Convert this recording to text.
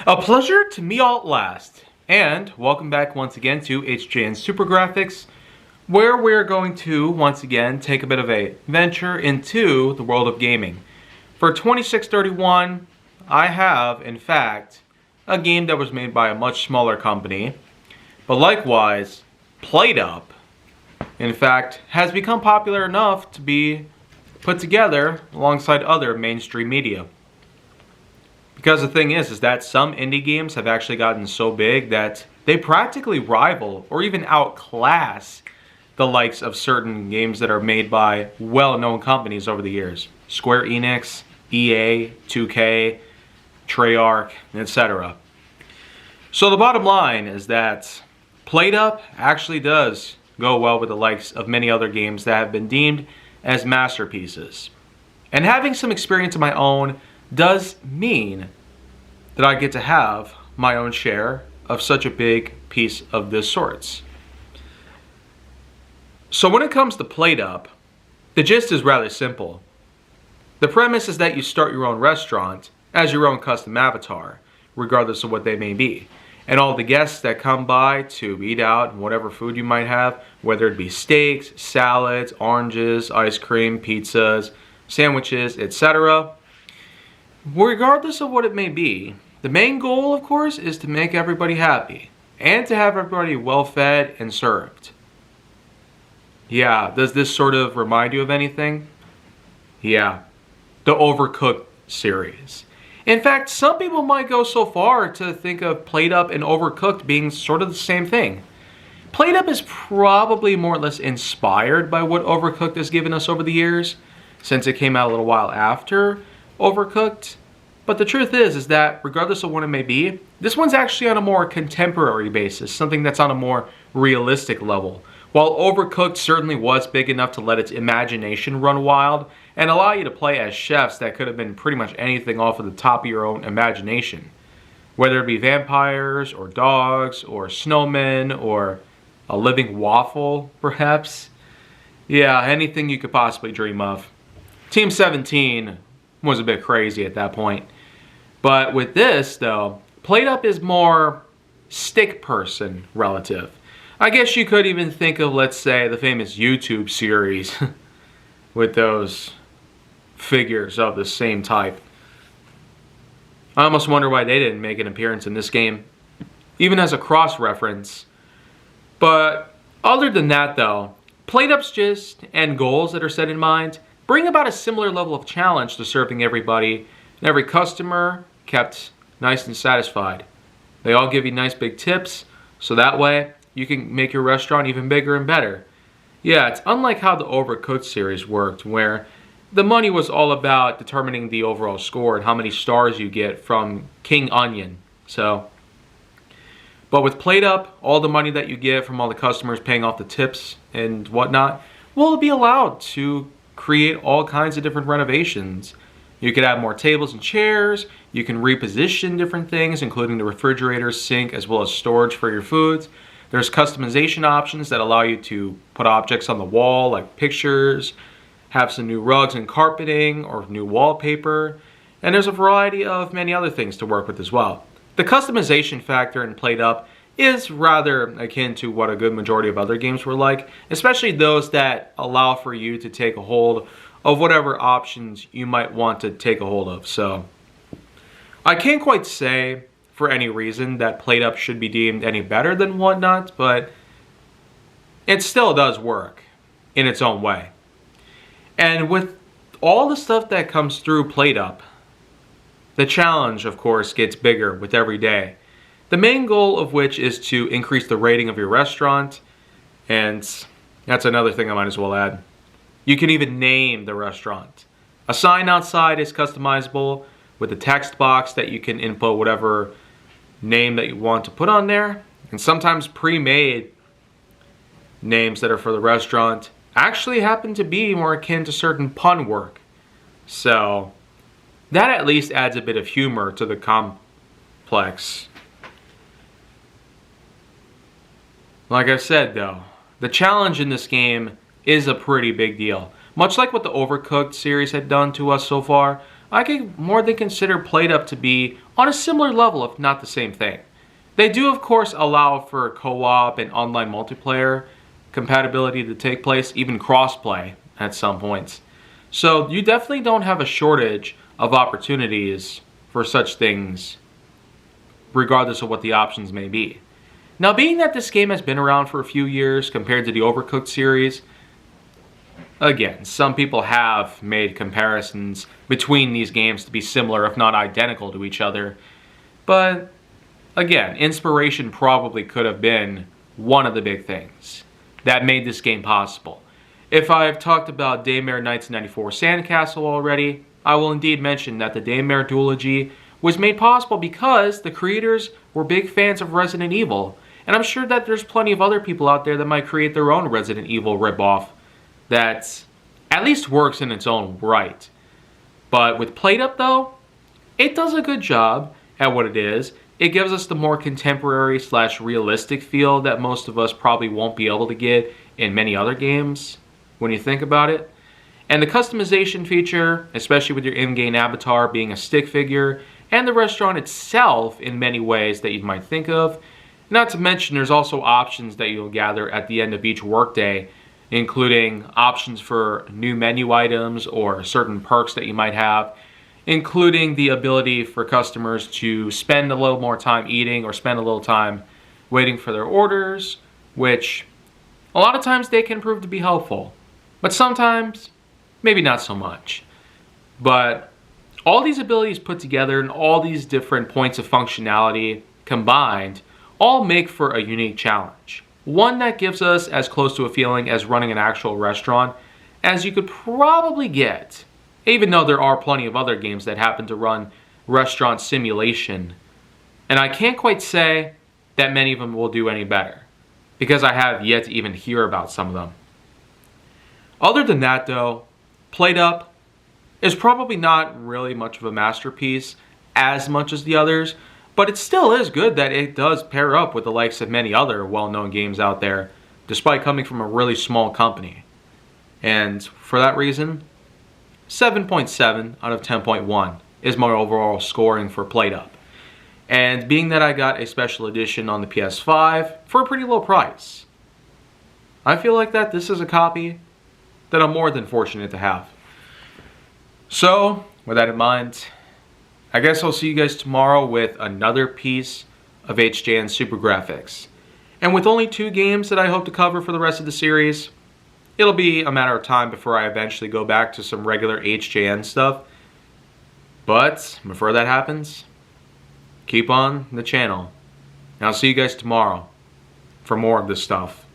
A pleasure to meet all at last, and welcome back once again to HJN Super Graphics, where we're going to once again take a bit of a venture into the world of gaming. For 2631, I have, in fact, a game that was made by a much smaller company, but likewise, PlateUp, in fact, has become popular enough to be put together alongside other mainstream media. Because the thing is that some indie games have actually gotten so big that they practically rival or even outclass the likes of certain games that are made by well-known companies over the years. Square Enix, EA, 2K, Treyarch, etc. So the bottom line is that PlateUp actually does go well with the likes of many other games that have been deemed as masterpieces. And having some experience of my own does mean that I get to have my own share of such a big piece of this sorts. So when it comes to PlateUp, the gist is rather simple. The premise is that you start your own restaurant as your own custom avatar, regardless of what they may be. And all the guests that come by to eat out and whatever food you might have, whether it be steaks, salads, oranges, ice cream, pizzas, sandwiches, etc. Regardless of what it may be, the main goal, of course, is to make everybody happy and to have everybody well fed and served. Yeah, does this sort of remind you of anything? Yeah, the Overcooked series. In fact, some people might go so far to think of PlateUp and Overcooked being sort of the same thing. PlateUp is probably more or less inspired by what Overcooked has given us over the years, since it came out a little while after Overcooked. But the truth is that regardless of what it may be, this one's actually on a more contemporary basis, something that's on a more realistic level. While Overcooked certainly was big enough to let its imagination run wild and allow you to play as chefs that could have been pretty much anything off of the top of your own imagination. Whether it be vampires, or dogs, or snowmen, or a living waffle, perhaps. Yeah, anything you could possibly dream of. Team 17 was a bit crazy at that point. But with this, though, PlateUp is more stick person relative. I guess you could even think of, let's say, the famous YouTube series with those figures of the same type. I almost wonder why they didn't make an appearance in this game, even as a cross-reference. But other than that, though, PlateUp's gist and goals that are set in mind bring about a similar level of challenge to serving everybody, and every customer kept nice and satisfied. They all give you nice big tips, so that way you can make your restaurant even bigger and better. Yeah, it's unlike how the Overcooked series worked, where the money was all about determining the overall score and how many stars you get from King Onion. But with PlateUp, all the money that you get from all the customers paying off the tips and whatnot will be allowed to create all kinds of different renovations. You could add more tables and chairs, you can reposition different things, including the refrigerator, sink, as well as storage for your foods. There's customization options that allow you to put objects on the wall, like pictures, have some new rugs and carpeting, or new wallpaper, and there's a variety of many other things to work with as well. The customization factor in PlateUp is rather akin to what a good majority of other games were like, especially those that allow for you to take a hold of whatever options you might want to take a hold of. So I can't quite say for any reason that PlateUp should be deemed any better than whatnot, but it still does work in its own way. And with all the stuff that comes through PlateUp, the challenge, of course, gets bigger with every day. The main goal of which is to increase the rating of your restaurant, and that's another thing I might as well add. You can even name the restaurant. A sign outside is customizable with a text box that you can input whatever name that you want to put on there, and sometimes pre-made names that are for the restaurant actually happen to be more akin to certain pun work. So that at least adds a bit of humor to the complex. Like I said, though, the challenge in this game is a pretty big deal. Much like what the Overcooked series had done to us so far, I could more than consider PlateUp to be on a similar level, if not the same thing. They do, of course, allow for co-op and online multiplayer compatibility to take place, even crossplay at some points. So you definitely don't have a shortage of opportunities for such things, regardless of what the options may be. Now, being that this game has been around for a few years compared to the Overcooked series, again, some people have made comparisons between these games to be similar, if not identical to each other. But again, inspiration probably could have been one of the big things that made this game possible. If I've talked about Daymare 1994 Sandcastle already, I will indeed mention that the Daymare duology was made possible because the creators were big fans of Resident Evil. And I'm sure that there's plenty of other people out there that might create their own Resident Evil ripoff that at least works in its own right. But with PlateUp though, it does a good job at what it is. It gives us the more contemporary / realistic feel that most of us probably won't be able to get in many other games when you think about it. And the customization feature, especially with your in-game avatar being a stick figure, and the restaurant itself in many ways that you might think of. Not to mention there's also options that you'll gather at the end of each workday, including options for new menu items or certain perks that you might have, including the ability for customers to spend a little more time eating or spend a little time waiting for their orders, which a lot of times they can prove to be helpful, but sometimes maybe not so much. But all these abilities put together and all these different points of functionality combined all make for a unique challenge. One that gives us as close to a feeling as running an actual restaurant as you could probably get, even though there are plenty of other games that happen to run restaurant simulation. And I can't quite say that many of them will do any better, because I have yet to even hear about some of them. Other than that though, PlateUp is probably not really much of a masterpiece as much as the others, but it still is good that it does pair up with the likes of many other well-known games out there, despite coming from a really small company. And for that reason, 7.7 out of 10.1 is my overall scoring for PlateUp. And being that I got a special edition on the PS5 for a pretty low price, I feel like that this is a copy that I'm more than fortunate to have. So, with that in mind, I guess I'll see you guys tomorrow with another piece of HJN Super Graphix. And with only 2 games that I hope to cover for the rest of the series, it'll be a matter of time before I eventually go back to some regular HJN stuff. But before that happens, keep on the channel. And I'll see you guys tomorrow for more of this stuff.